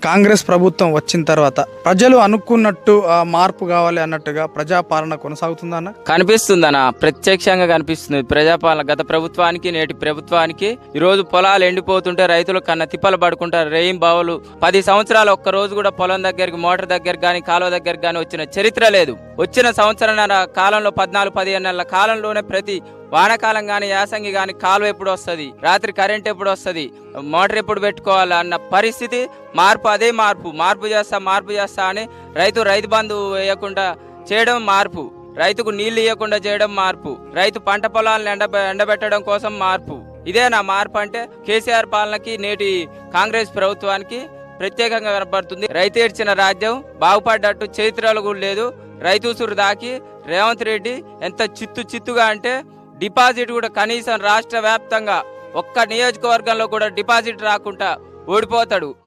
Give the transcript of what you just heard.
కాంగ్రెస్ ప్రభుత్వం వచ్చిన తర్వాత ప్రజలు అనుకున్నట్టు మార్పు కావాలి అన్నట్టుగా ప్రజాపాలన కొనసాగుతుందన్న కనిపిస్తుందన్న ప్రత్యక్షంగా కనిపిస్తుంది. ప్రజాపాలన గత ప్రభుత్వానికి నేటి ప్రభుత్వానికి ఈరోజు పొలాలు ఎండిపోతుంటే రైతులు కన్న తిప్పలు పడుకుంటారు. రేయిం బావులు 10 సంవత్సరాలు ఒక్క రోజు కూడా పొలం దగ్గరికి మోటార్ దగ్గరికి కానీ కాలువ దగ్గరికి కానీ వచ్చిన చరిత్ర లేదు. వచ్చిన సంవత్సరాల కాలంలో 14-15 నెలల కాలంలోనే ప్రతి వానాకాలం కానీ యాసంగి కానీ కాలువ ఎప్పుడు వస్తుంది, రాత్రి కరెంట్ ఎప్పుడు వస్తుంది, మోటార్ ఎప్పుడు పెట్టుకోవాలి అన్న పరిస్థితి మార్పు. అదే మార్పు చేస్తా అని రైతు బంధు వేయకుండా చేయడం మార్పు, రైతుకు నీళ్లు ఇవ్వకుండా చేయడం మార్పు, రైతు పంట పొలాలను ఎండబెట్టడం కోసం మార్పు. ఇదేనా మార్పు అంటే? కేసీఆర్ పాలనకి నేటి కాంగ్రెస్ ప్రభుత్వానికి ప్రత్యేకంగా కనపడుతుంది. రైతు ఏడ్చిన రాజ్యం బాగుపడ్డట్టు చరిత్రలో కూడా లేదు. రైతు ఉసురు దాకి రేవంత్ రెడ్డి ఎంత చిత్తుగా అంటే డిపాజిట్ కూడా కనీసం రాష్ట్ర వ్యాప్తంగా ఒక్క నియోజకవర్గంలో కూడా డిపాజిట్ రాకుండా ఓడిపోతాడు.